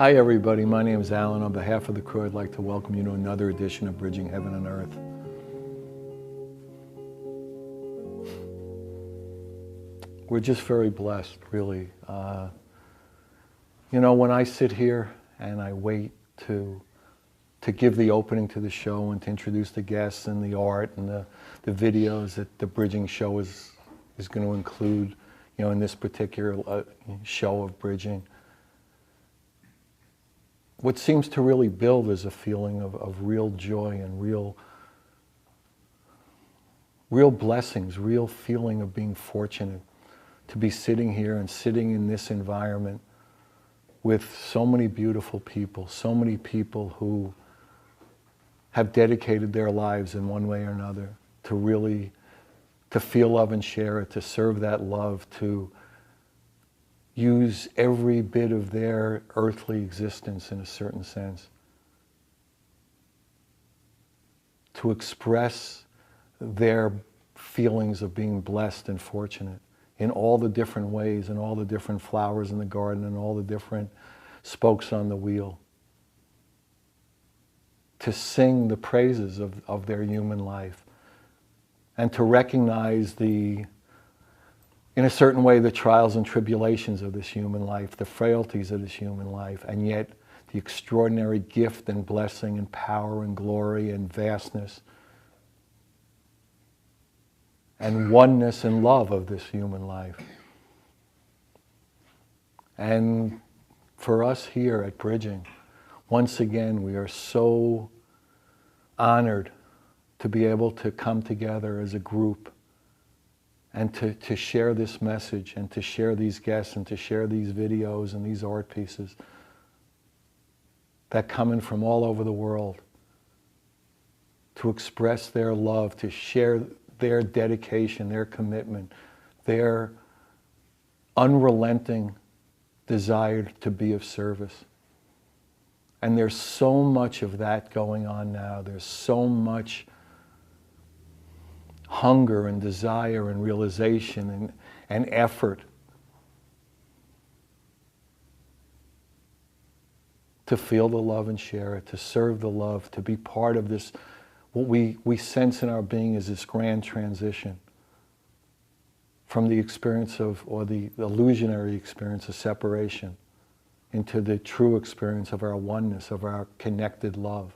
Hi everybody, my name is Alan. On behalf of the crew, I'd like to welcome you to another edition of Bridging Heaven and Earth. We're just very blessed, really. When I sit here and I wait to give the opening to the show and to introduce the guests and the art and the videos that the Bridging show is going to include, in this particular show of Bridging, what seems to really build is a feeling of real joy and real blessings, real feeling of being fortunate to be sitting here and sitting in this environment with so many beautiful people, so many people who have dedicated their lives in one way or another to feel love and share it, to serve that love, to use every bit of their earthly existence in a certain sense to express their feelings of being blessed and fortunate in all the different ways and all the different flowers in the garden and all the different spokes on the wheel. To sing the praises of their human life and to recognize in a certain way, the trials and tribulations of this human life, the frailties of this human life, and yet the extraordinary gift and blessing and power and glory and vastness and oneness and love of this human life. And for us here at Bridging, once again, we are so honored to be able to come together as a group and to share this message and to share these guests and to share these videos and these art pieces that come in from all over the world to express their love, to share their dedication, their commitment, their unrelenting desire to be of service. And there's so much of that going on now. There's so much hunger and desire and realization and effort to feel the love and share it, to serve the love, to be part of this, what we sense in our being is this grand transition from the experience or the illusionary experience of separation into the true experience of our oneness, of our connected love,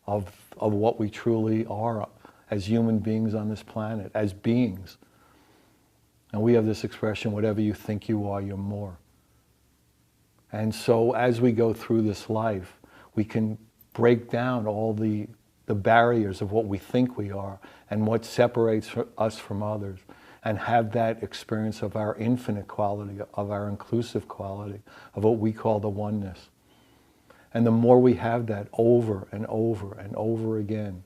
of what we truly are as human beings on this planet, as beings. And we have this expression, whatever you think you are, you're more. And so as we go through this life, we can break down all the barriers of what we think we are and what separates us from others, and have that experience of our infinite quality, of our inclusive quality, of what we call the oneness. And the more we have that over and over and over again,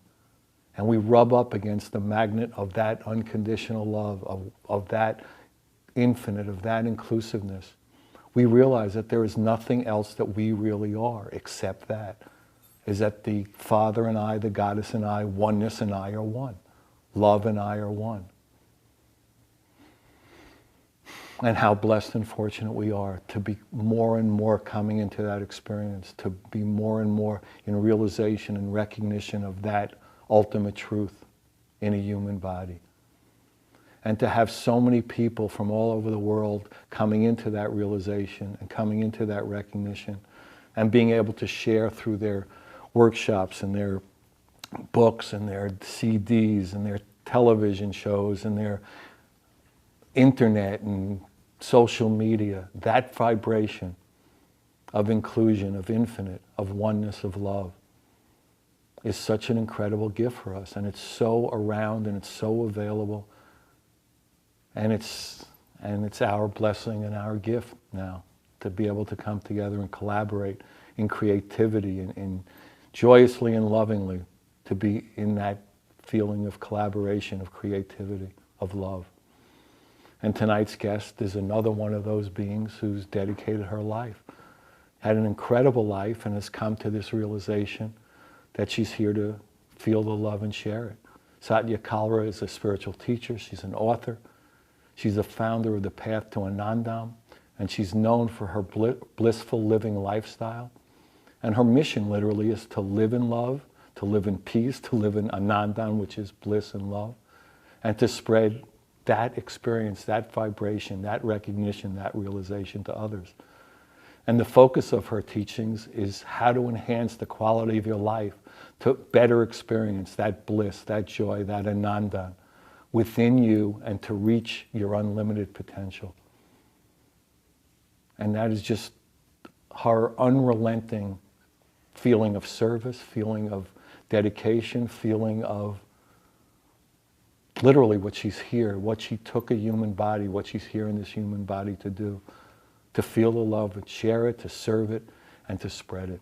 and we rub up against the magnet of that unconditional love, of that infinite, of that inclusiveness, we realize that there is nothing else that we really are except that. Is that the Father and I, the Goddess and I, oneness and I are one. Love and I are one. And how blessed and fortunate we are to be more and more coming into that experience, to be more and more in realization and recognition of that ultimate truth in a human body. And to have so many people from all over the world coming into that realization and coming into that recognition and being able to share through their workshops and their books and their CDs and their television shows and their internet and social media, that vibration of inclusion, of infinite, of oneness, of love, is such an incredible gift for us. And it's so around and it's so available. And it's our blessing and our gift now to be able to come together and collaborate in creativity and joyously and lovingly to be in that feeling of collaboration, of creativity, of love. And tonight's guest is another one of those beings who's dedicated her life, had an incredible life, and has come to this realization that she's here to feel the love and share it. Satya Kalra is a spiritual teacher. She's an author. She's the founder of the Path to Anandam, And she's known for her blissful living lifestyle. And her mission literally is to live in love, to live in peace, to live in anandan, which is bliss and love, and to spread that experience, that vibration, that recognition, that realization to others. And the focus of her teachings is how to enhance the quality of your life to better experience that bliss, that joy, that anandan within you, and to reach your unlimited potential. And that is just her unrelenting feeling of service, feeling of dedication, feeling of literally what she's here, what she took a human body, what she's here in this human body to do, to feel the love, to share it, to serve it, and to spread it.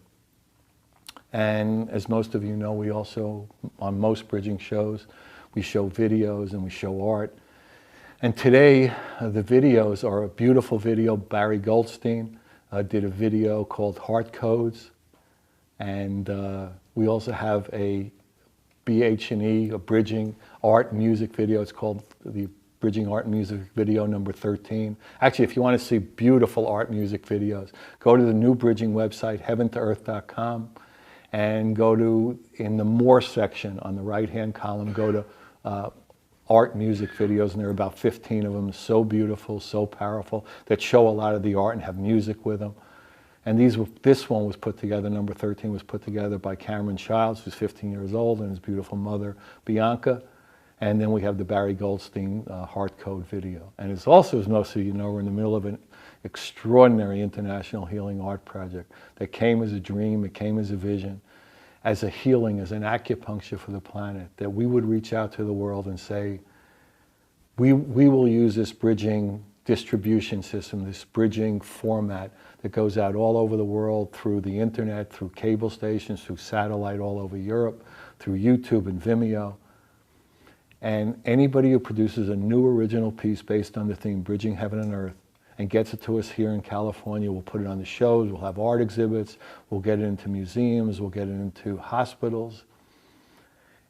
And as most of you know, we also, on most bridging shows, we show videos and we show art. And today, the videos are a beautiful video. Barry Goldstein did a video called Heart Codes. And we also have a BH&E, a bridging art music video. It's called the Bridging Art Music Video number 13. Actually, if you want to see beautiful art music videos, go to the new bridging website, heaventoearth.com, and go to, in the More section on the right-hand column, go to art music videos, and there are about 15 of them, so beautiful, so powerful, that show a lot of the art and have music with them. And this one was put together, number 13 was put together by Cameron Childs, who's 15 years old, and his beautiful mother, Bianca. And then we have the Barry Goldstein Heart Code video. And it's also, as most of you know, we're in the middle of an extraordinary international healing art project that came as a dream, it came as a vision, as a healing, as an acupuncture for the planet, that we would reach out to the world and say, we will use this bridging distribution system, this bridging format that goes out all over the world through the internet, through cable stations, through satellite all over Europe, through YouTube and Vimeo. And anybody who produces a new original piece based on the theme Bridging Heaven and Earth and gets it to us here in California, we'll put it on the shows, we'll have art exhibits, we'll get it into museums, we'll get it into hospitals,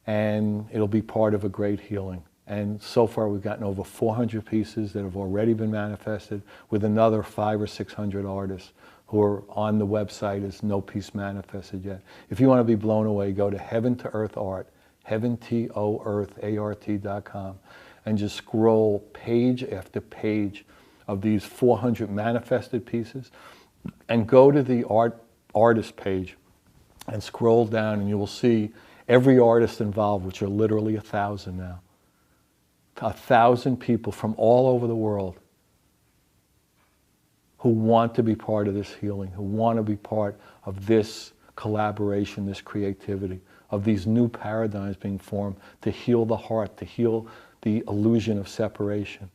and it'll be part of a great healing. And so far we've gotten over 400 pieces that have already been manifested, with another 500 or 600 artists who are on the website as no piece manifested yet. If you want to be blown away, go to Heaven to Earth Art, heaventoearth.com, and just scroll page after page of these 400 manifested pieces, and go to the artist page and scroll down, and you will see every artist involved, which are literally 1,000 now. 1,000 people from all over the world who want to be part of this healing, who want to be part of this collaboration, this creativity, of these new paradigms being formed to heal the heart, to heal the illusion of separation.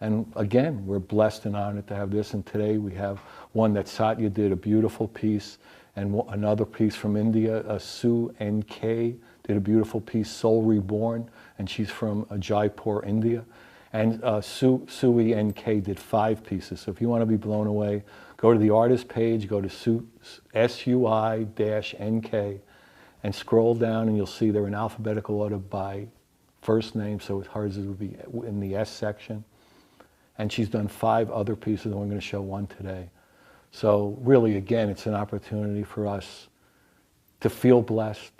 And again, we're blessed and honored to have this. And today we have one that Satya did, a beautiful piece, and another piece from India, Sue N.K. did a beautiful piece, Soul Reborn, and she's from Jaipur, India. And Sui N.K. did 5 pieces. So if you want to be blown away, go to the artist page, go to SUI-NK, and scroll down, and you'll see they're in alphabetical order by first name, so hers would be in the S section. And she's done 5 other pieces, and we're going to show one today. So really, again, it's an opportunity for us to feel blessed,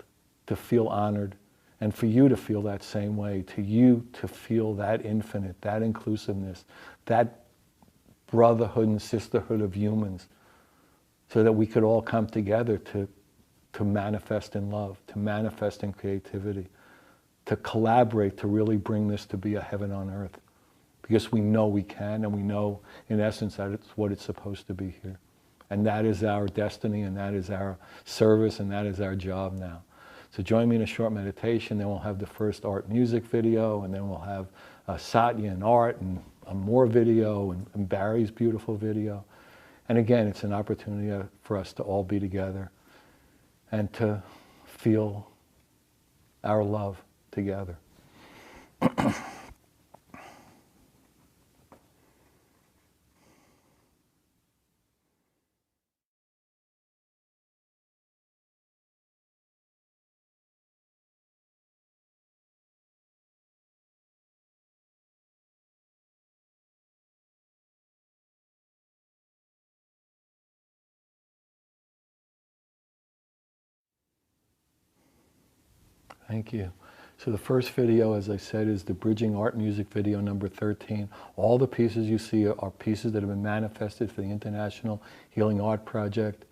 to feel honored, and for you to feel that same way, to you to feel that infinite, that inclusiveness, that brotherhood and sisterhood of humans, so that we could all come together to manifest in love, to manifest in creativity, to collaborate, to really bring this to be a heaven on earth. Because we know we can, and we know, in essence, that it's what it's supposed to be here. And that is our destiny, and that is our service, and that is our job now. So join me in a short meditation, then we'll have the first art music video, and then we'll have Satya and art, and more video, and Barry's beautiful video. And again, it's an opportunity for us to all be together and to feel our love together. Thank you. So the first video, as I said, is the Bridging Art Music video number 13. All the pieces you see are pieces that have been manifested for the International Healing Art Project.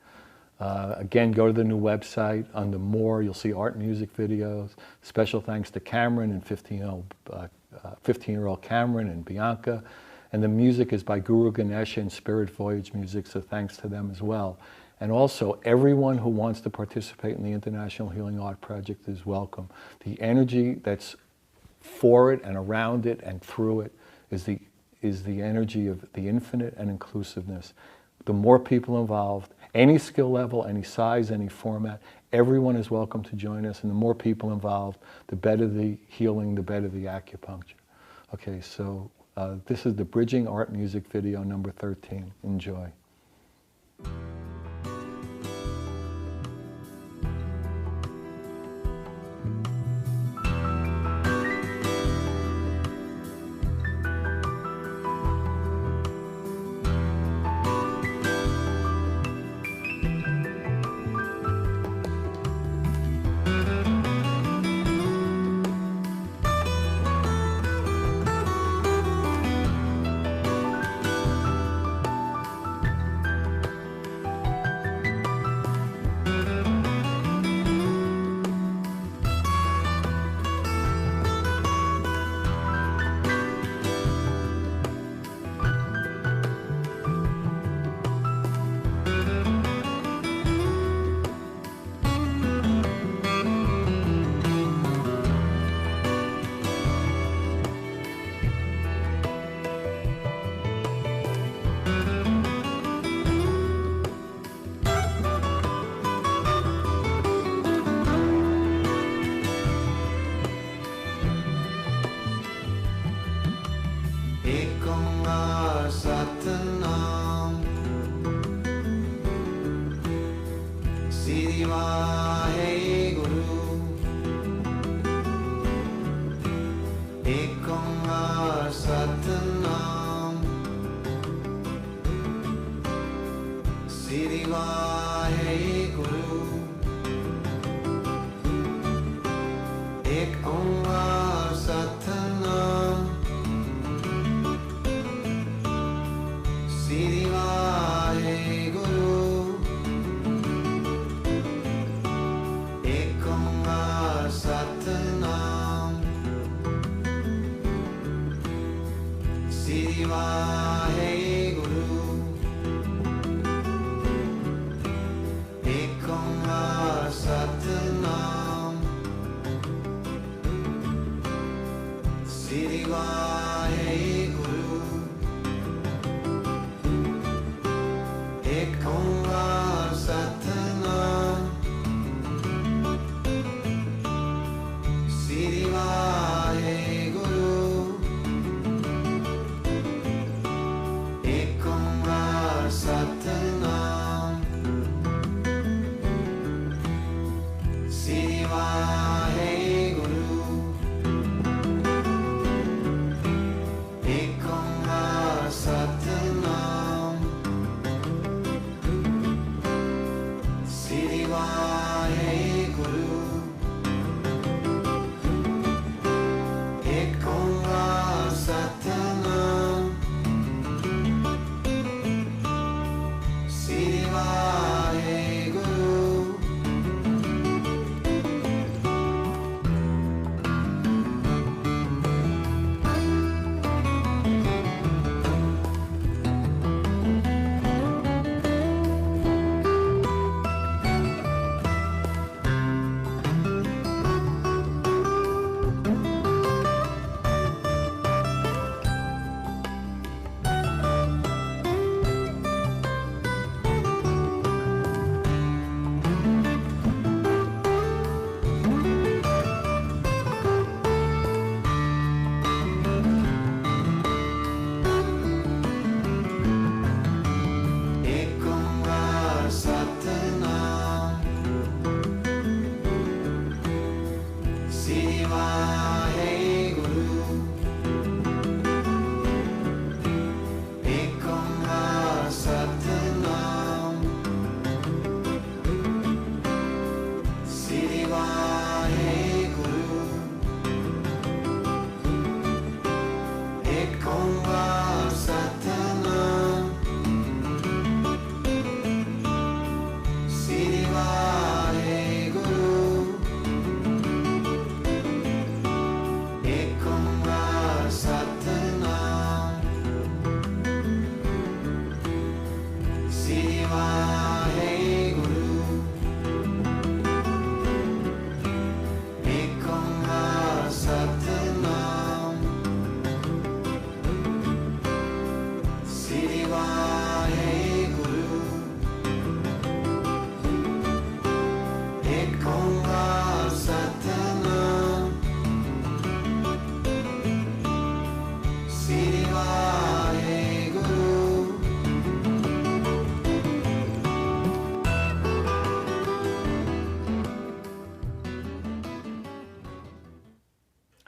Again, go to the new website. Under More, you'll see art and music videos. Special thanks to Cameron and 15-year-old Cameron and Bianca. And the music is by Guru Ganesha and Spirit Voyage Music, so thanks to them as well. And also, everyone who wants to participate in the International Healing Art Project is welcome. The energy that's for it and around it and through it is the energy of the infinite and inclusiveness. The more people involved, any skill level, any size, any format, everyone is welcome to join us. And the more people involved, the better the healing, the better the acupuncture. Okay, so this is the Bridging Art Music video number 13. Enjoy.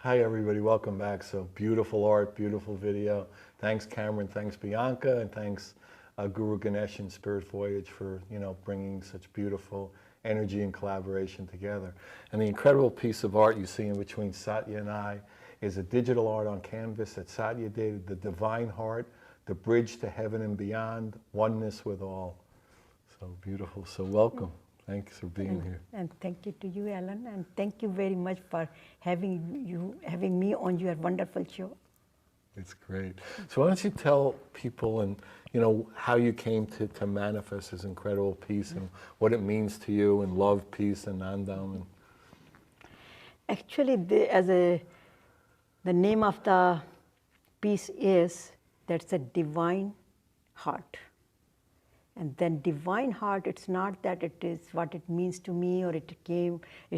Hi everybody, welcome back. So beautiful art, beautiful video. Thanks Cameron, thanks Bianca, and thanks Guru Ganesh and Spirit Voyage for bringing such beautiful energy and collaboration together. And the incredible piece of art you see in between Satya and I is a digital art on canvas that Satya did, the divine heart, the bridge to heaven and beyond, oneness with all. So beautiful, so welcome. Thanks for being here. And thank you to you, Alan, and thank you very much for having me on your wonderful show. It's great. So why don't you tell people and how you came to manifest this incredible peace and what it means to you and love, peace, and Nandam. Actually, the name of the piece is that's a divine heart. And then divine heart, it's not that it is what it means to me or it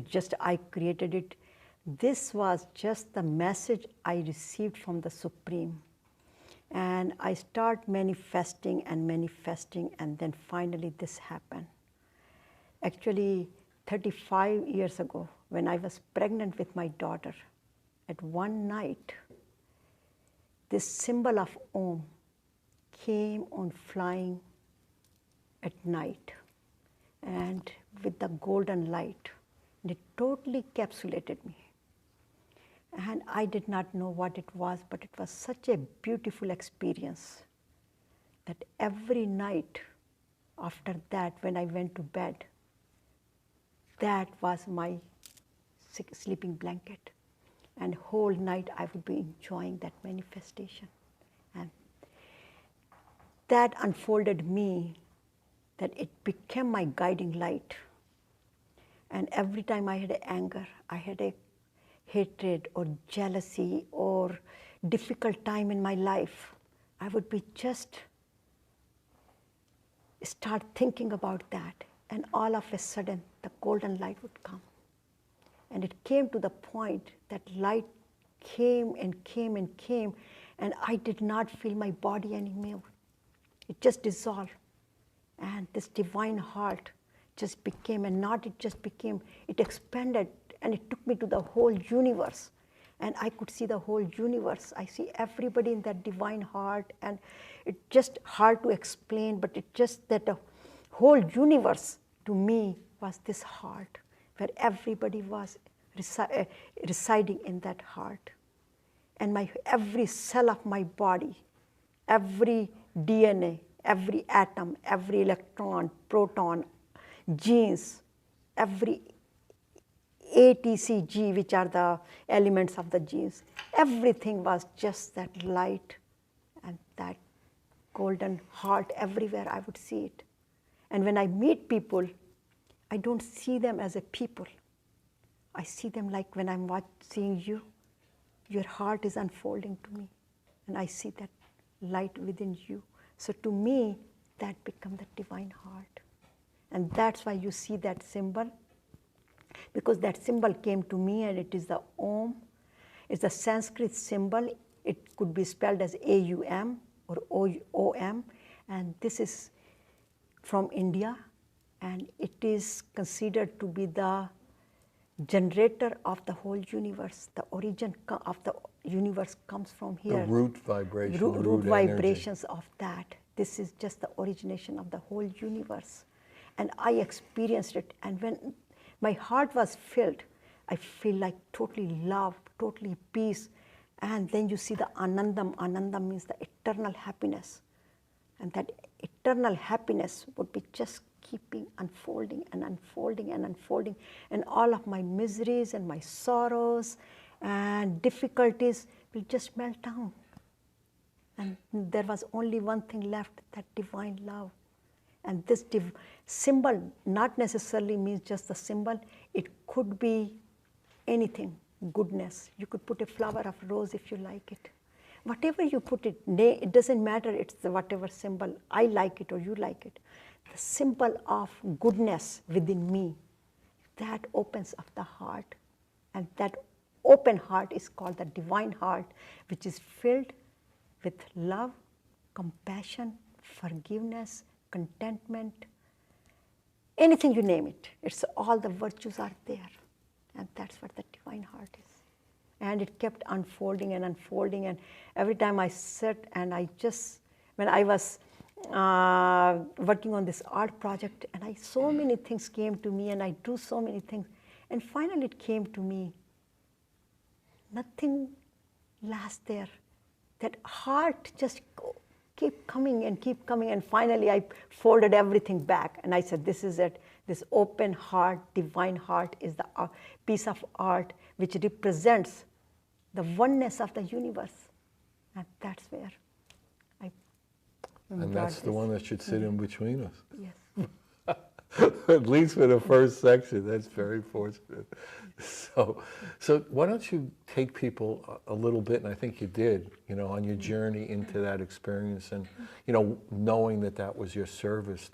just I created it. This was just the message I received from the Supreme. And I start manifesting, and then finally this happened. Actually, 35 years ago, when I was pregnant with my daughter, at one night, this symbol of Om came on flying at night and with the golden light, and it totally encapsulated me. And I did not know what it was, but it was such a beautiful experience that every night after that, when I went to bed, that was my sleeping blanket. And whole night I would be enjoying that manifestation. And that unfolded me, that it became my guiding light. And every time I had anger, I had a hatred or jealousy or difficult time in my life, I would be just start thinking about that, and all of a sudden the golden light would come. And it came to the point that light came and came and came, and I did not feel my body anymore. It just dissolved. And this divine heart just became, and not it just became, it expanded, and it took me to the whole universe. And I could see the whole universe. I see everybody in that divine heart, and it's just hard to explain, but it just that the whole universe to me was this heart, where everybody was residing in that heart. And every cell of my body, every DNA, every atom, every electron, proton, genes, every A, T, C, G, which are the elements of the genes, everything was just that light and that golden heart. Everywhere I would see it. And when I meet people, I don't see them as a people. I see them like when I'm seeing you, your heart is unfolding to me, and I see that light within you. So to me, that becomes the divine heart. And that's why you see that symbol, because that symbol came to me, and it is the Om. It's a Sanskrit symbol. It could be spelled as A-U-M or O-M. And this is from India, and it is considered to be the generator of the whole universe. The origin of the universe comes from here. The root vibration, root vibrations of that. This is just the origination of the whole universe. And I experienced it, and when my heart was filled, I feel like totally love, totally peace. And then you see the Anandam. Anandam means the eternal happiness. And that eternal happiness would be just keeping unfolding and unfolding and unfolding. And all of my miseries and my sorrows and difficulties will just melt down. And there was only one thing left, that divine love. And this symbol not necessarily means just the symbol. It could be anything, goodness. You could put a flower of rose if you like it. Whatever you put it, it doesn't matter, it's the whatever symbol. I like it or you like it. The symbol of goodness within me, that opens up the heart. And that open heart is called the divine heart, which is filled with love, compassion, forgiveness, contentment, anything you name it. It's all the virtues are there. And that's what the divine heart is. And it kept unfolding and unfolding. And every time I sat and when I was working on this art project, and so many things came to me, and I do so many things. And finally it came to me, nothing lasts there. That heart just keep coming, and finally I folded everything back, and I said, this is it. This open heart, divine heart, is the piece of art which represents the oneness of the universe. And that's where I And that's the one that should sit in between us. Yes. At least for the first section. That's very fortunate. So why don't you take people a little bit, and I think you did, on your journey into that experience, and knowing that was your service,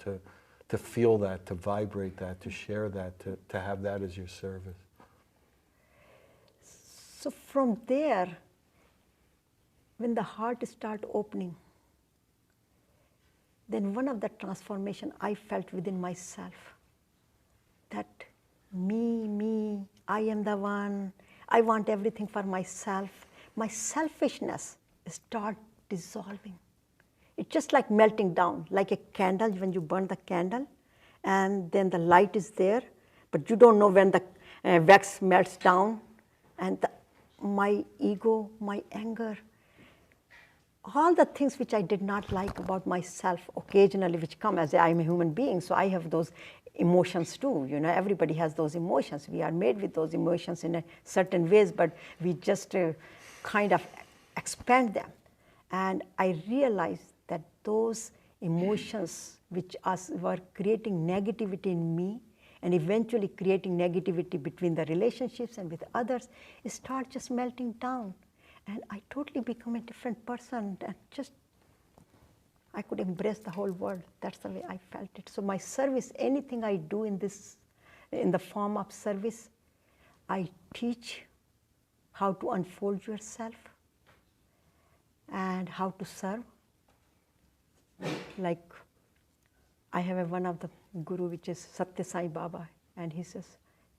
to feel that, to vibrate that, to share that, to have that as your service. So from there, when the heart started opening, then one of the transformation I felt within myself, that me, I am the one, I want everything for myself. My selfishness start dissolving. It's just like melting down, like a candle when you burn the candle, and then the light is there, but you don't know when the wax melts down, and my ego, my anger, all the things which I did not like about myself occasionally, which come as I'm a human being, so I have those emotions too. Everybody has those emotions. We are made with those emotions in a certain ways, but we just kind of expand them. And I realized that those emotions which were creating negativity in me, and eventually creating negativity between the relationships and with others, start just melting down. And I totally become a different person, and I could embrace the whole world. That's the way I felt it. So my service, anything I do in the form of service, I teach how to unfold yourself and how to serve. Like I have one of the guru, which is Satya Sai Baba, and he says,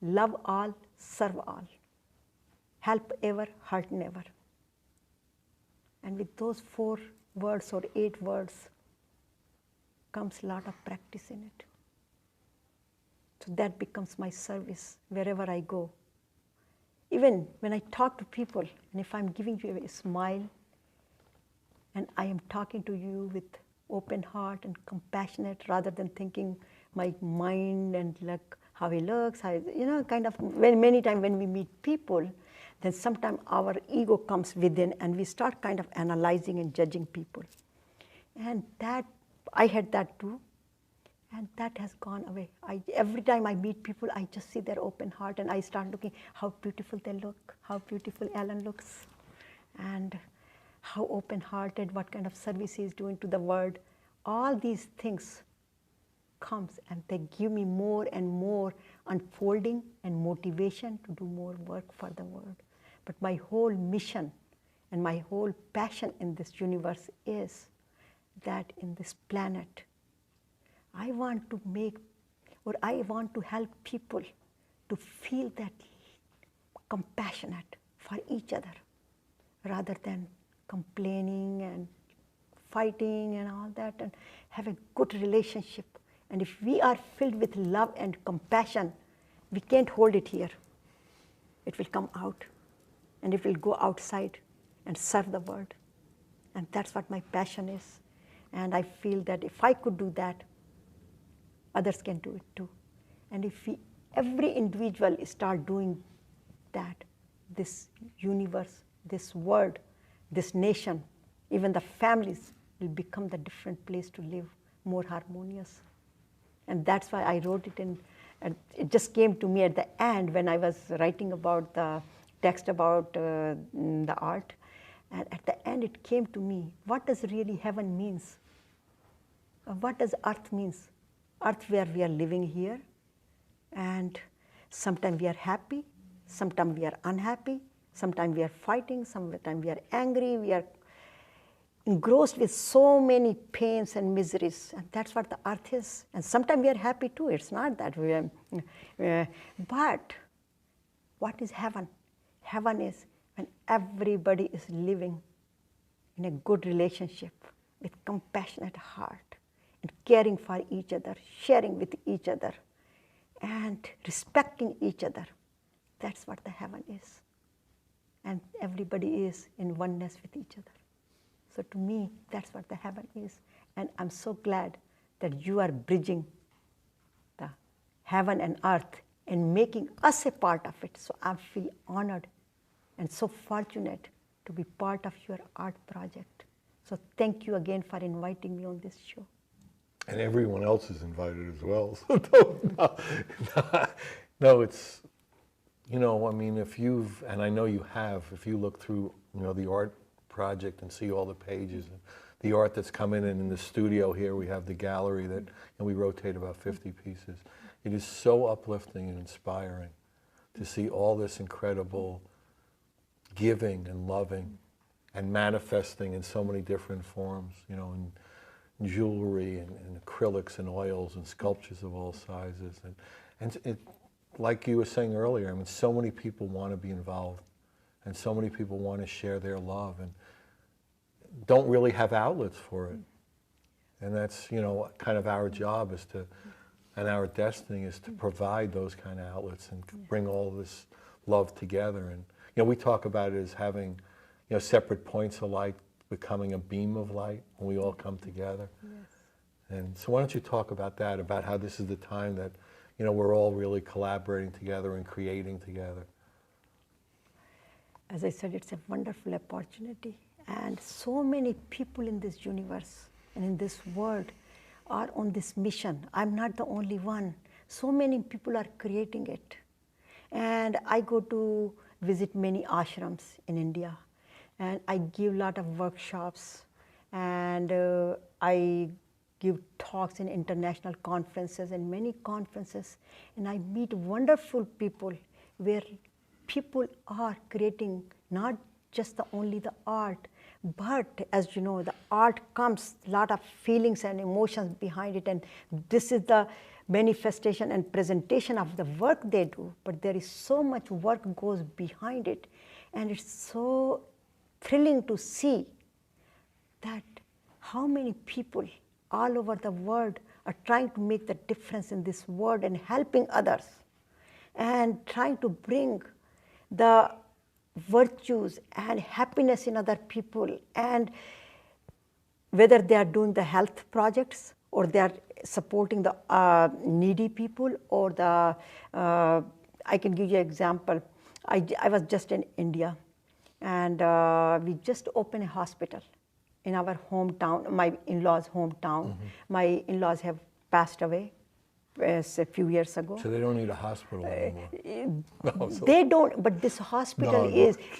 love all, serve all. Help ever, hurt never. And with those 4 words or 8 words comes a lot of practice in it. So that becomes my service wherever I go. Even when I talk to people, and if I'm giving you a smile, and I am talking to you with open heart and compassionate, rather than thinking my mind and like how he looks, kind of, many times when we meet people, then sometimes our ego comes within and we start kind of analyzing and judging people. And that, I had that too, and that has gone away. Every time I meet people, I just see their open heart, and I start looking how beautiful they look, how beautiful Alan looks, and how open-hearted, what kind of service he is doing to the world. All these things comes, and they give me more and more unfolding and motivation to do more work for the world. But my whole mission and my whole passion in this universe is that in this planet, I want to help people to feel that compassionate for each other, rather than complaining and fighting and all that, and have a good relationship. And if we are filled with love and compassion, we can't hold it here. It will come out, and it will go outside and serve the world. And that's what my passion is. And I feel that if I could do that, others can do it too. And if every individual start doing that, this universe, this world, this nation, even the families will become the different place to live, more harmonious. And that's why I wrote it in, and it just came to me at the end when I was writing about the text about the art. And at the end it came to me, what does really heaven means? What does earth means? Earth where we are living here, and sometimes we are happy, sometimes we are unhappy, sometimes we are fighting, sometimes we are angry, we are engrossed with so many pains and miseries, and that's what the earth is. And sometimes we are happy too, it's not that we are, but what is heaven? Heaven is when everybody is living in a good relationship with compassionate heart and caring for each other, sharing with each other, and respecting each other. That's what the heaven is. And everybody is in oneness with each other. So to me, that's what the heaven is. And I'm so glad that you are bridging the heaven and earth and making us a part of it. So I feel honored and so fortunate to be part of your art project. So thank you again for inviting me on this show. And everyone else is invited as well. So no, it's, you know, I mean, if you've, and I know you have, if you look through, you know, the art project and see all the pages, and the art that's coming in the studio here, we have the gallery that, and we rotate about 50 pieces. It is so uplifting and inspiring to see all this incredible giving and loving and manifesting in so many different forms, you know, in jewelry and acrylics and oils and sculptures of all sizes. And it, like you were saying earlier, I mean, so many people want to be involved and so many people want to share their love and don't really have outlets for it. And that's, you know, kind of our job is to, and our destiny is to provide those kind of outlets and bring all this love together. And, you know, we talk about it as having, you know, separate points of light becoming a beam of light when we all come together. Yes. And so why don't you talk about that, about how this is the time that, you know, we're all really collaborating together and creating together. As I said, it's a wonderful opportunity. And so many people in this universe and in this world are on this mission. I'm not the only one. So many people are creating it. And I go to visit many ashrams in India. And I give a lot of workshops, and I give talks in international conferences and many conferences, and I meet wonderful people where people are creating not just only the art, but as you know, the art comes a lot of feelings and emotions behind it, and this is the manifestation and presentation of the work they do, but there is so much work goes behind it, and it's so thrilling to see that how many people all over the world are trying to make the difference in this world and helping others and trying to bring the virtues and happiness in other people, and whether they are doing the health projects or they are supporting the needy people or the, I can give you an example. I was just in India, and we just opened a hospital in our hometown, my in-laws' hometown. Mm-hmm. My in-laws have passed away a few years ago. So they don't need a hospital anymore. No, they don't, but this hospital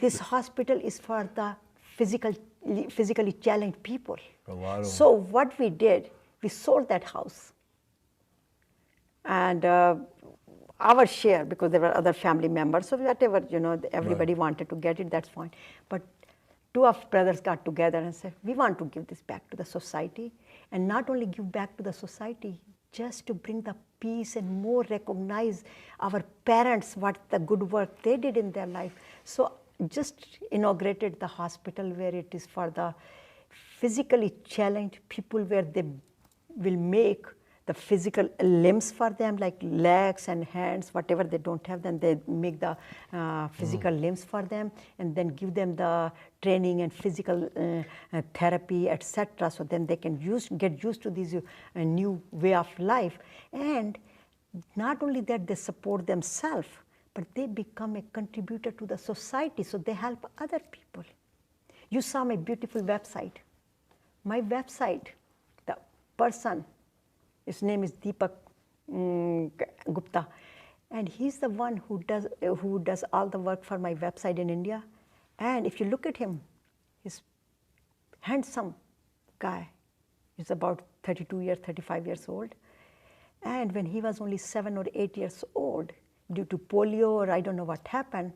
this hospital is for the physically challenged people. A lot of so what we did, we sold that house. And our share, because there were other family members, so whatever, you know, everybody wanted to get it, that's fine. But two of brothers got together and said, we want to give this back to the society, and not only give back to the society, just to bring the peace and more recognize our parents, what the good work they did in their life. So just inaugurated the hospital where it is for the physically challenged people, where they will make the physical limbs for them, like legs and hands, whatever they don't have, then they make the physical limbs for them, and then give them the training and physical therapy, etc. So then they can get used to this new way of life. And not only that, they support themselves, but they become a contributor to the society, so they help other people. You saw my beautiful website. My website, the person, his name is Deepak Gupta, and he's the one who does all the work for my website in India. And if you look at him, he's handsome guy. He's about 32 years, 35 years old. And when he was only 7 or 8 years old, due to polio or I don't know what happened,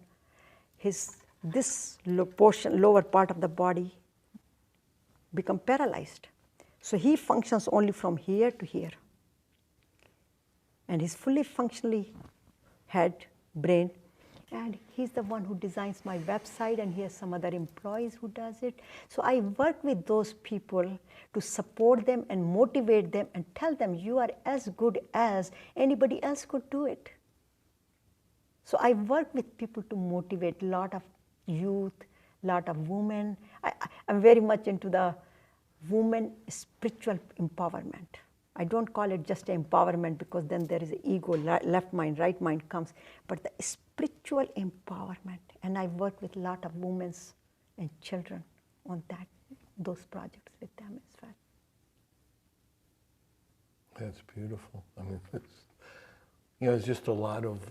this lower part of the body become paralyzed. So he functions only from here to here. And he's fully functionally head, brain, And he's the one who designs my website, and he has some other employees who does it. So I work with those people to support them and motivate them and tell them you are as good as anybody else could do it. So I work with people to motivate a lot of youth, lot of women. I'm very much into the women spiritual empowerment. I don't call it just empowerment because then there is an ego, left mind, right mind comes, but the spiritual empowerment. And I work with a lot of women and children on those projects with them as well. That's beautiful. I mean, there's just a lot of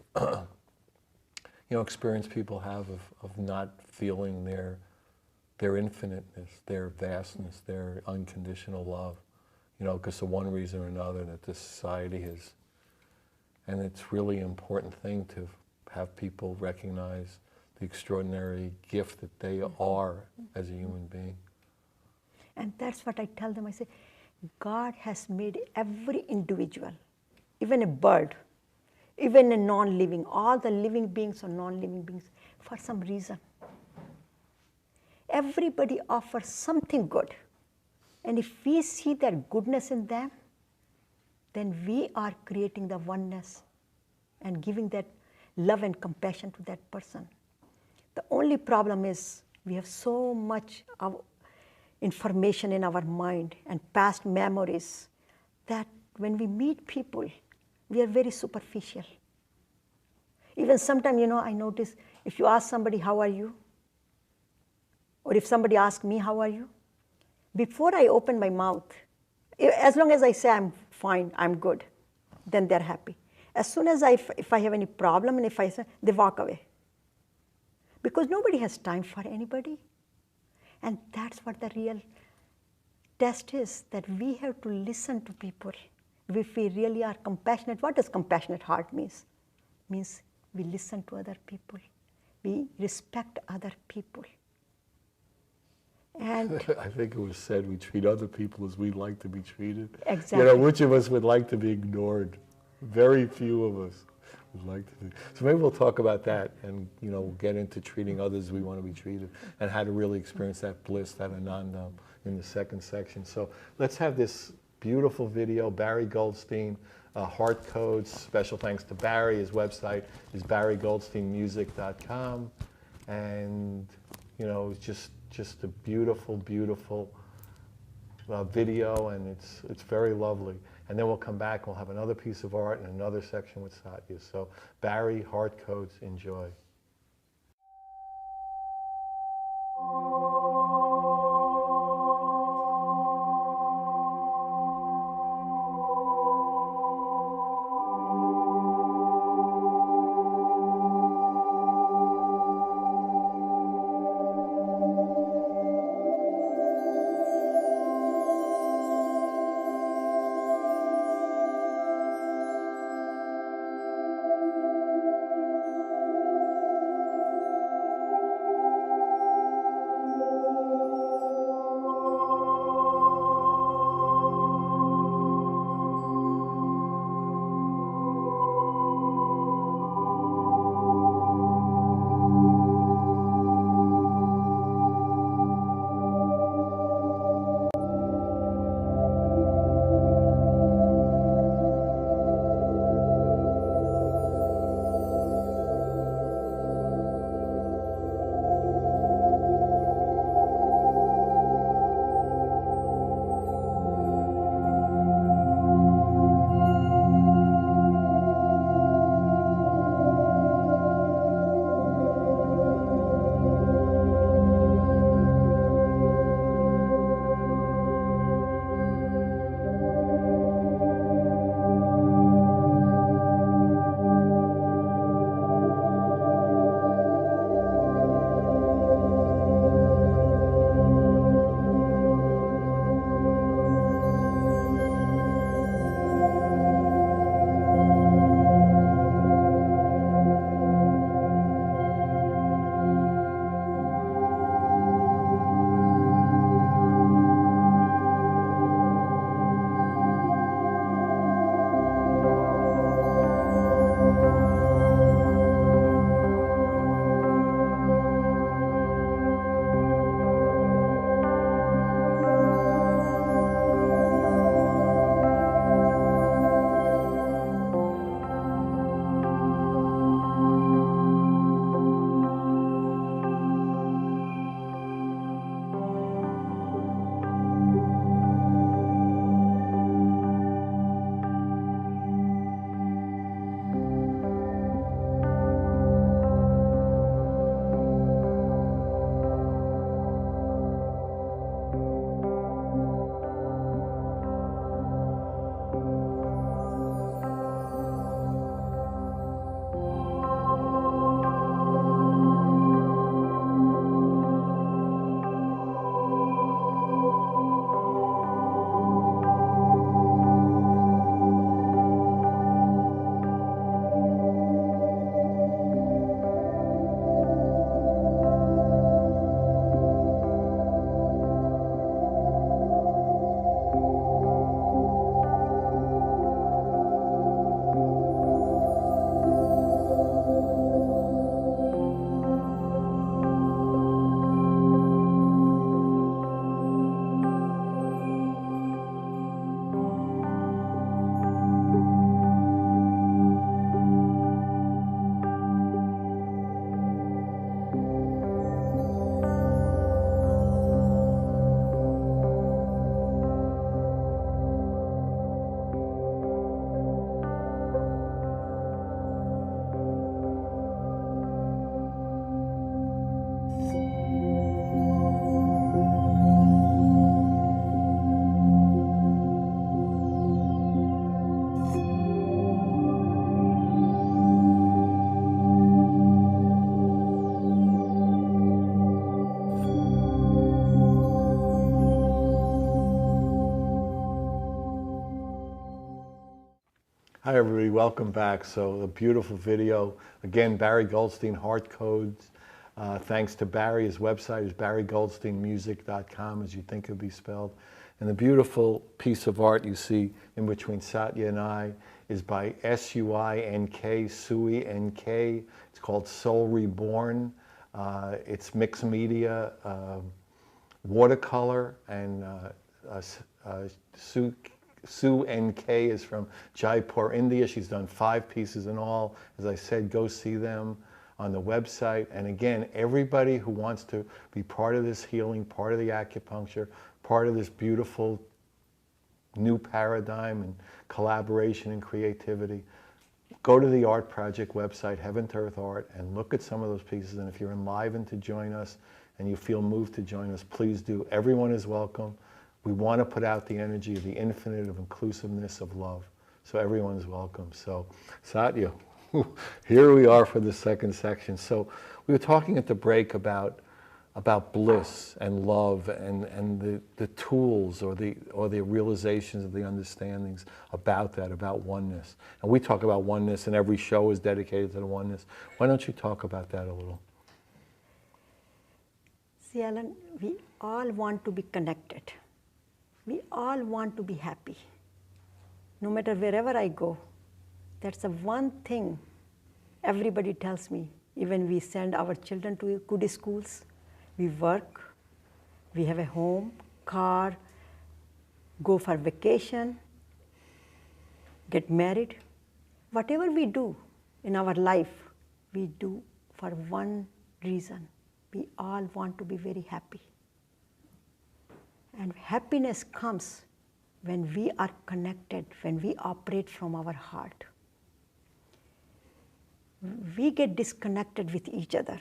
experience people have of not feeling their infiniteness, their vastness, their unconditional love. Because of one reason or another that this society has, and it's really an important thing to have people recognize the extraordinary gift that they are as a human being. And that's what I tell them. I say, God has made every individual, even a bird, even a non-living, all the living beings or non-living beings, for some reason. Everybody offers something good. And if we see that goodness in them, then we are creating the oneness and giving that love and compassion to that person. The only problem is we have so much of information in our mind and past memories that when we meet people, we are very superficial. Even sometimes, I notice if you ask somebody, how are you? Or if somebody asks me, how are you? Before I open my mouth, as long as I say I'm fine, I'm good, then they're happy. As soon as if I have any problem and if I say, they walk away. Because nobody has time for anybody. And that's what the real test is, that we have to listen to people. If we really are compassionate, what does compassionate heart means? It means we listen to other people. We respect other people. And I think it was said we treat other people as we'd like to be treated. Exactly. Which of us would like to be ignored? Very few of us would like to be. So maybe we'll talk about that and, get into treating others as we want to be treated and how to really experience that bliss, that ananda in the second section. So let's have this beautiful video. Barry Goldstein, Heart Codes. Special thanks to Barry. His website is barrygoldsteinmusic.com. And, it's just a beautiful, beautiful video, and it's very lovely. And then we'll come back, we'll have another piece of art and another section with Satya. So Barry, Heart Codes, enjoy. everybody. Welcome back. So a beautiful video. Again, Barry Goldstein, Heart Codes. Thanks to Barry. His website is barrygoldsteinmusic.com, as you think it would be spelled. And the beautiful piece of art you see in between Satya and I is by S-U-I-N-K, Sui N-K. It's called Soul Reborn. It's mixed media, watercolor, and Sue N.K. is from Jaipur, India. She's done 5 pieces in all. As I said, go see them on the website. And again, everybody who wants to be part of this healing, part of the acupuncture, part of this beautiful new paradigm and collaboration and creativity, go to the Art Project website, Heaven to Earth Art, and look at some of those pieces. And if you're enlivened to join us and you feel moved to join us, please do. Everyone is welcome. We want to put out the energy of the infinite, of inclusiveness, of love. So everyone is welcome. So Satya, here we are for the second section. So we were talking at the break about bliss and love and the tools or the realizations of the understandings about that, about oneness. And we talk about oneness, and every show is dedicated to the oneness. Why don't you talk about that a little? See, Alan, we all want to be connected. We all want to be happy. No matter wherever I go, that's the one thing everybody tells me. Even we send our children to good schools, we work, we have a home, car, go for vacation, get married. Whatever we do in our life, we do for one reason. We all want to be very happy. And happiness comes when we are connected, when we operate from our heart. We get disconnected with each other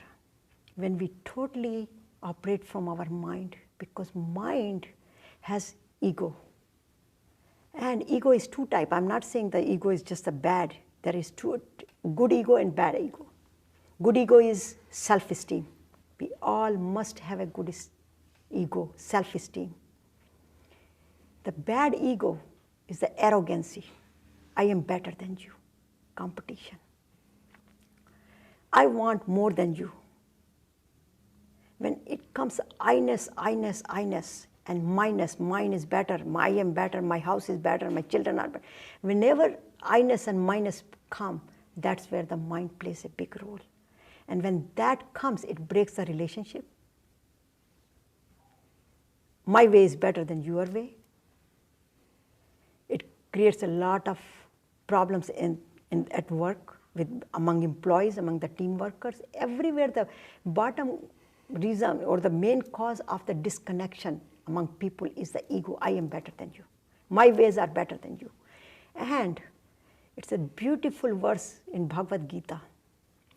when we totally operate from our mind, because mind has ego. And ego is 2 types. I'm not saying the ego is just a bad. There is 2, good ego and bad ego. Good ego is self-esteem. We all must have a good ego, self-esteem. The bad ego is the arrogancy. I am better than you, competition. I want more than you. When it comes I-ness, I-ness, I-ness, and minus, mine is better, I am better, my house is better, my children are better. Whenever I-ness and minus come, that's where the mind plays a big role. And when that comes, it breaks the relationship. My way is better than your way. It creates a lot of problems at work, among employees, among the team workers. Everywhere the bottom reason or the main cause of the disconnection among people is the ego. I am better than you. My ways are better than you. And it's a beautiful verse in Bhagavad Gita,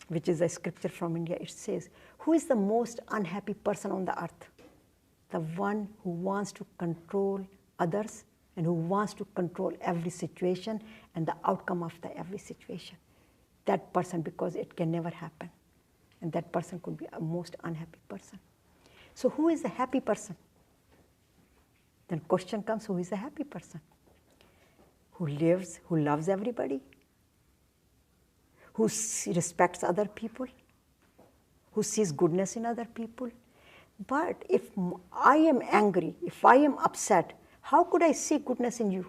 which is a scripture from India. It says, who is the most unhappy person on the earth? The one who wants to control others and who wants to control every situation and the outcome of every situation. That person, because it can never happen. And that person could be a most unhappy person. So who is the happy person? Then question comes, who is the happy person? Who lives, who loves everybody, who respects other people, who sees goodness in other people. But if I am angry, if I am upset, how could I see goodness in you?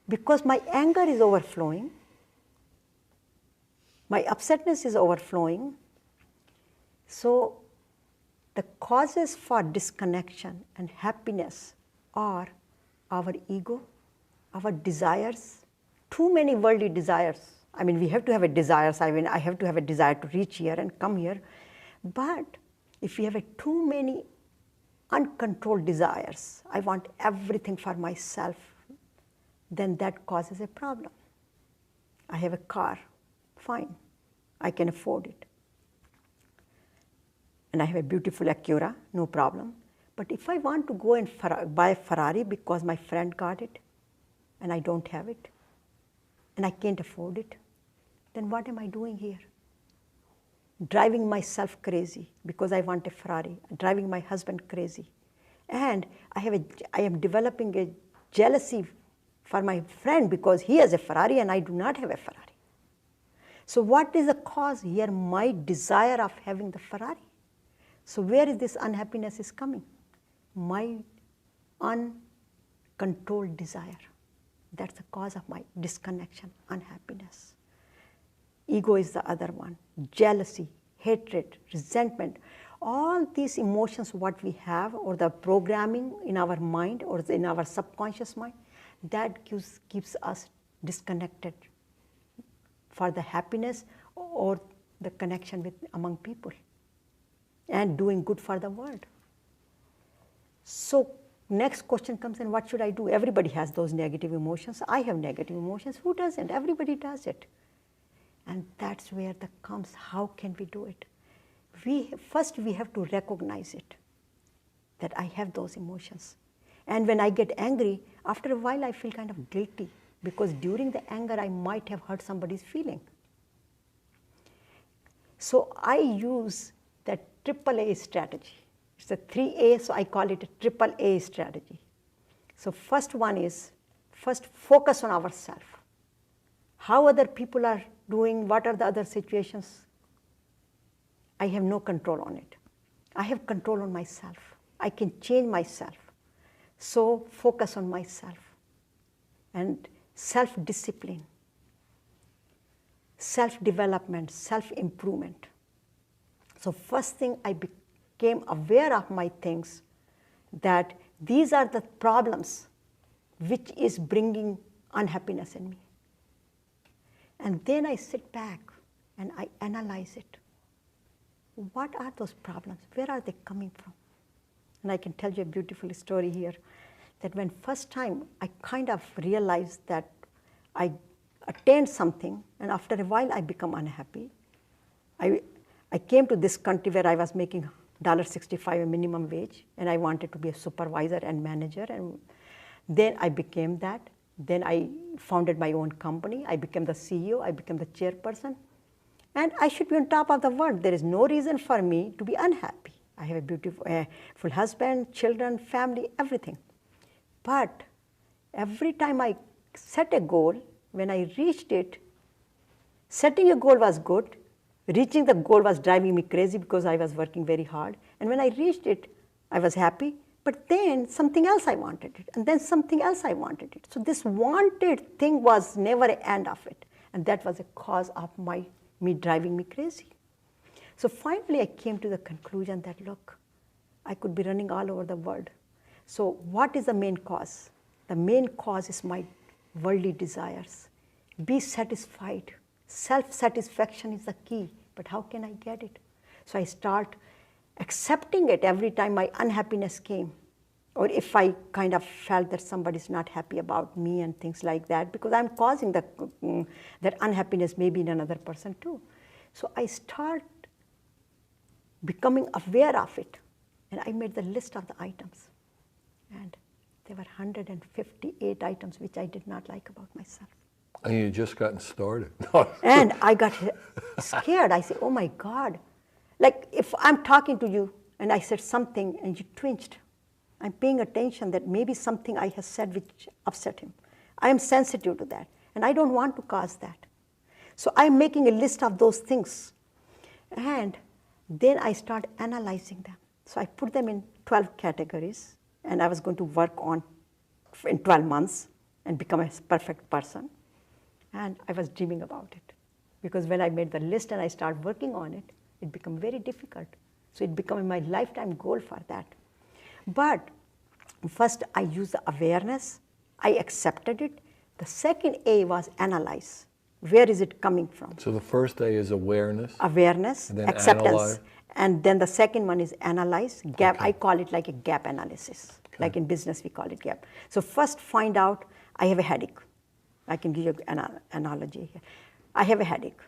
Because my anger is overflowing, my upsetness is overflowing. So the causes for disconnection and happiness are our ego, our desires, too many worldly desires. I mean, we have to have a desire. I have to have a desire to reach here and come here. But if we have too many uncontrolled desires, I want everything for myself, then that causes a problem. I have a car, fine, I can afford it. And I have a beautiful Acura, no problem. But if I want to go and buy a Ferrari because my friend got it, and I don't have it, and I can't afford it, then what am I doing here? Driving myself crazy because I want a Ferrari, driving my husband crazy. And I am developing a jealousy for my friend because he has a Ferrari and I do not have a Ferrari. So what is the cause here? My desire of having the Ferrari. So where is this unhappiness is coming? My uncontrolled desire. That's the cause of my disconnection, unhappiness. Ego is the other one. Jealousy, hatred, resentment. All these emotions what we have, or the programming in our mind or in our subconscious mind, that keeps us disconnected for the happiness or the connection with among people and doing good for the world. So next question comes in, what should I do? Everybody has those negative emotions. I have negative emotions. Who doesn't? Everybody does it. And that's where that comes. How can we do it? First we have to recognize it, that I have those emotions. And when I get angry, after a while I feel kind of guilty because during the anger I might have hurt somebody's feeling. So I use that AAA strategy. It's a 3A, so I call it a AAA strategy. So first one is, first focus on ourselves. How other people are doing, what are the other situations? I have no control on it. I have control on myself. I can change myself. So focus on myself. And self-discipline, self-development, self-improvement. So first thing, I became aware of my things, that these are the problems which is bringing unhappiness in me. And then I sit back and I analyze it. What are those problems? Where are they coming from? And I can tell you a beautiful story here, that when first time I kind of realized that I attained something, and after a while I become unhappy. I came to this country where I was making $65 a minimum wage, and I wanted to be a supervisor and manager, and then I became that. Then I founded my own company. I became the CEO. I became the chairperson. And I should be on top of the world. There is no reason for me to be unhappy. I have a beautiful full husband, children, family, everything. But every time I set a goal, when I reached it, setting a goal was good. Reaching the goal was driving me crazy because I was working very hard. And when I reached it, I was happy. But then something else I wanted it. And then something else I wanted it. So this wanted thing was never an end of it. And that was a cause of me driving me crazy. So finally I came to the conclusion that, look, I could be running all over the world. So what is the main cause? The main cause is my worldly desires. Be satisfied. Self-satisfaction is the key. But how can I get it? So I start accepting it every time my unhappiness came. Or if I kind of felt that somebody's not happy about me and things like that, because I'm causing that unhappiness maybe in another person too. So I start becoming aware of it. And I made the list of the items. And there were 158 items which I did not like about myself. And you just gotten started. And I got scared. I said, oh my God. Like if I'm talking to you and I said something and you twitched, I'm paying attention that maybe something I have said which upset him. I am sensitive to that. And I don't want to cause that. So I'm making a list of those things. And then I start analyzing them. So I put them in 12 categories. And I was going to work on in 12 months and become a perfect person. And I was dreaming about it. Because when I made the list and I started working on it, it became very difficult. So it became my lifetime goal for that. But first I used the awareness. I accepted it. The second A was analyze. Where is it coming from? So the first A is awareness. Awareness, and then acceptance. Analyze. And then the second one is analyze, gap. Okay. I call it like a gap analysis. Okay. Like in business, we call it gap. So first find out, I have a headache. I can give you an analogy here. I have a headache.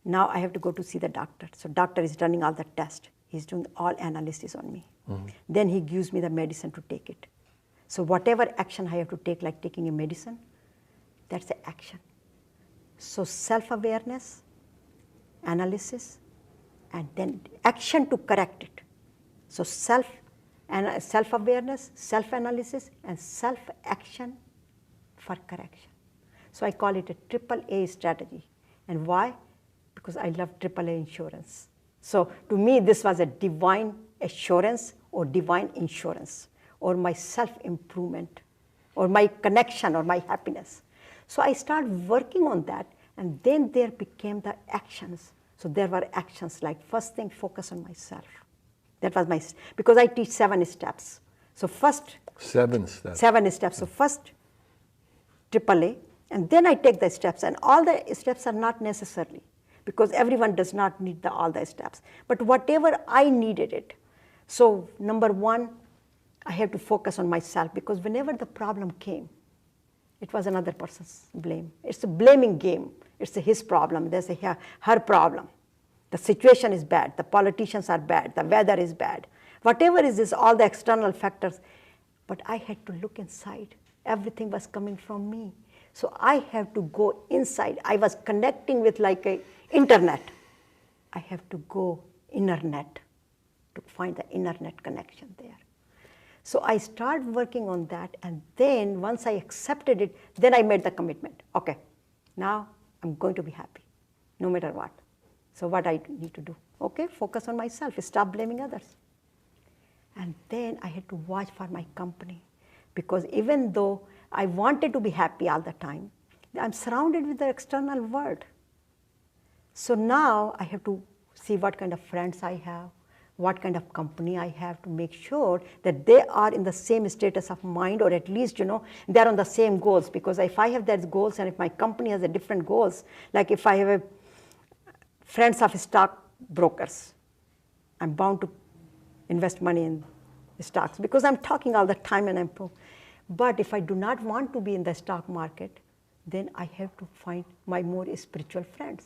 Now I have to go to see the doctor. So doctor is running all the tests. He's doing all analysis on me. Mm-hmm. Then he gives me the medicine to take it. So whatever action I have to take, like taking a medicine, that's the action. So self-awareness, analysis, and then action to correct it. So self-awareness, self-analysis, and self-action for correction. So I call it a triple A strategy. And why? Because I love triple A insurance. So to me, this was a divine assurance or divine insurance or my self-improvement or my connection or my happiness. So I started working on that, and then there became the actions. So there were actions like first thing, focus on myself. That was my, because I teach 7 steps. So first, 7 steps. 7 steps. So first, AAA, and then I take the steps. And all the steps are not necessarily, because everyone does not need all the steps. But whatever I needed it. So number 1, I have to focus on myself, because whenever the problem came, it was another person's blame. It's a blaming game. It's his problem. There's her problem. The situation is bad. The politicians are bad. The weather is bad. Whatever is this, all the external factors. But I had to look inside. Everything was coming from me. So I have to go inside. I was connecting with like a internet. I have to go inner net to find the inner net connection there. So I started working on that, and then once I accepted it, then I made the commitment. Okay, now I'm going to be happy, no matter what. So what I need to do? Okay, focus on myself, stop blaming others. And then I had to watch for my company, because even though I wanted to be happy all the time, I'm surrounded with the external world. So now I have to see what kind of friends I have, what kind of company I have, to make sure that they are in the same status of mind, or at least, they're on the same goals. Because if I have that goals, and if my company has a different goals, like if I have friends of stock brokers, I'm bound to invest money in stocks, because I'm talking all the time and but if I do not want to be in the stock market, then I have to find my more spiritual friends.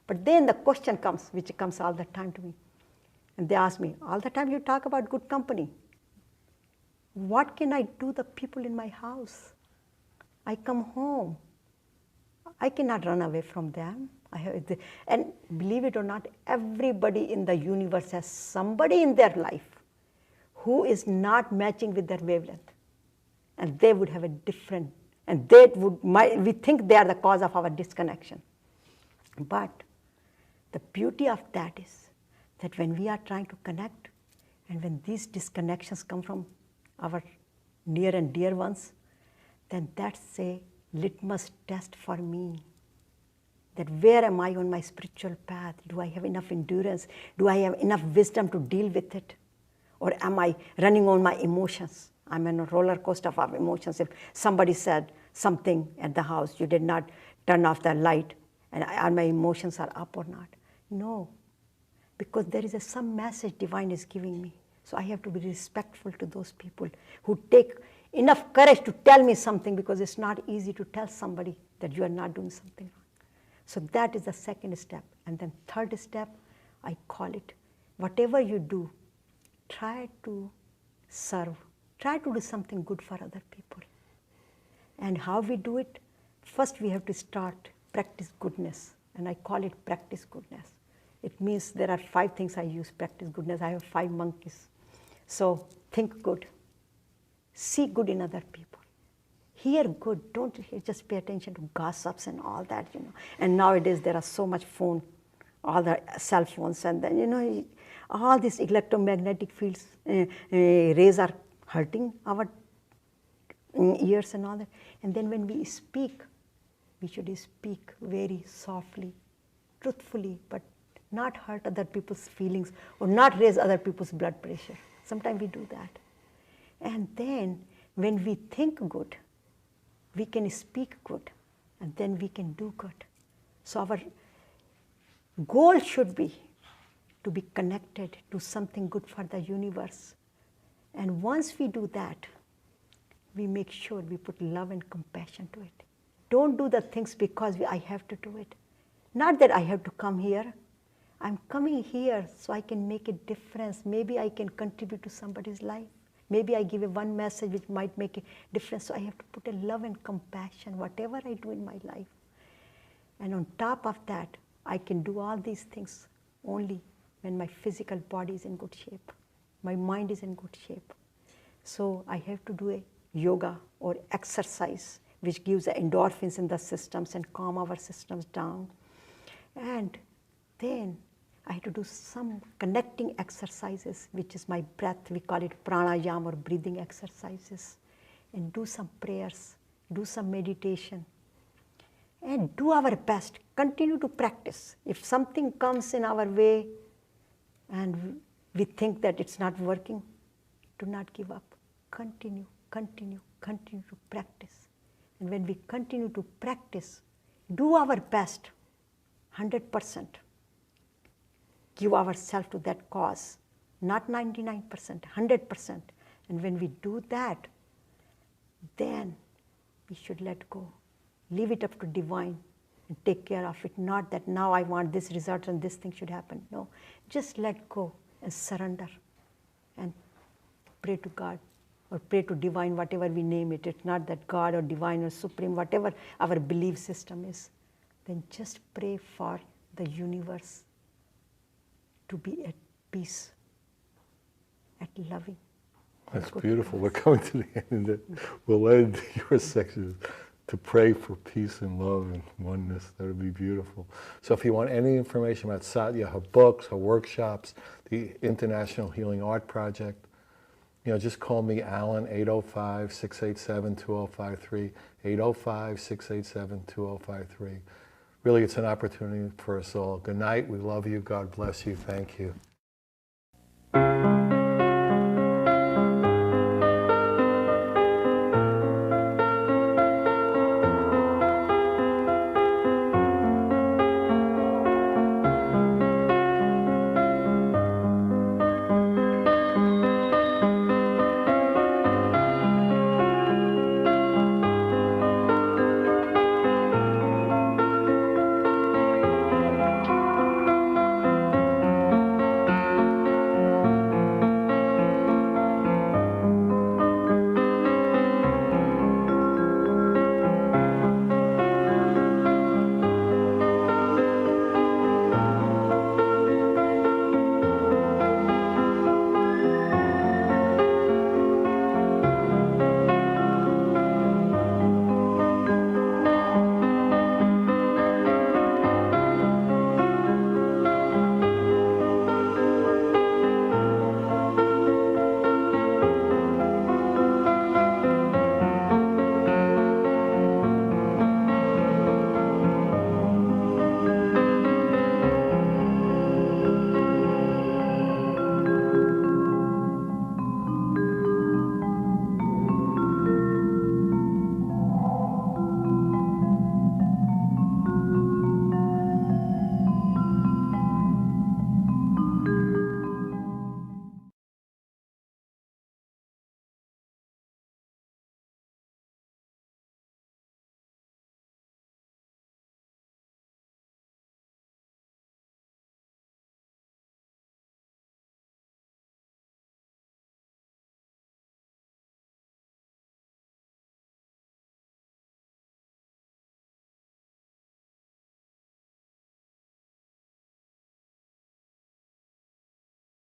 But then the question comes, which comes all the time to me. And they ask me, all the time you talk about good company. What can I do the people in my house? I come home. I cannot run away from them. And believe it or not, everybody in the universe has somebody in their life who is not matching with their wavelength. And they would have a different, and we think they are the cause of our disconnection. But the beauty of that is that when we are trying to connect, and when these disconnections come from our near and dear ones, then that's a litmus test for me. That where am I on my spiritual path? Do I have enough endurance? Do I have enough wisdom to deal with it? Or am I running on my emotions? I'm in a roller coaster of emotions. If somebody said something at the house, you did not turn off the light, and are my emotions are up or not? No, because there is some message divine is giving me. So I have to be respectful to those people who take enough courage to tell me something, because it's not easy to tell somebody that you are not doing something wrong. So that is the second step. And then third step, I call it, whatever you do, try to serve. Try to do something good for other people. And how we do it? First we have to start, practice goodness. And I call it practice goodness. It means there are 5 things I use, practice goodness. I have 5 monkeys. So think good. See good in other people. Hear good. Don't just pay attention to gossips and all that, And nowadays there are so much phone, all the cell phones, and then, all these electromagnetic fields, rays are hurting our ears and all that. And then when we speak, we should speak very softly, truthfully, but not hurt other people's feelings or not raise other people's blood pressure. Sometimes we do that. And then when we think good, we can speak good, and then we can do good. So our goal should be to be connected to something good for the universe. And once we do that, we make sure we put love and compassion to it. Don't do the things because I have to do it. Not that I have to come here. I'm coming here so I can make a difference. Maybe I can contribute to somebody's life. Maybe I give one message which might make a difference. So I have to put a love and compassion, whatever I do in my life. And on top of that, I can do all these things only when my physical body is in good shape. My mind is in good shape. So I have to do a yoga or exercise, which gives the endorphins in the systems and calm our systems down. And then I had to do some connecting exercises, which is my breath. We call it pranayama or breathing exercises. And do some prayers, do some meditation. And do our best. Continue to practice. If something comes in our way and we think that it's not working, do not give up. Continue, continue, continue to practice. And when we continue to practice, do our best, 100%. Give ourselves to that cause, not 99%, 100%. And when we do that, then we should let go. Leave it up to divine and take care of it. Not that now I want this result and this thing should happen. No, just let go and surrender and pray to God or pray to divine, whatever we name it. It's not that God or divine or supreme, whatever our belief system is. Then just pray for the universe to be at peace, at loving. That's beautiful. We're coming to the end. We'll end your section to pray for peace and love and oneness. That would be beautiful. So if you want any information about Satya, her books, her workshops, the International Healing Art Project, just call me, Alan, 805-687-2053, 805-687-2053. Really, it's an opportunity for us all. Good night. We love you. God bless you. Thank you.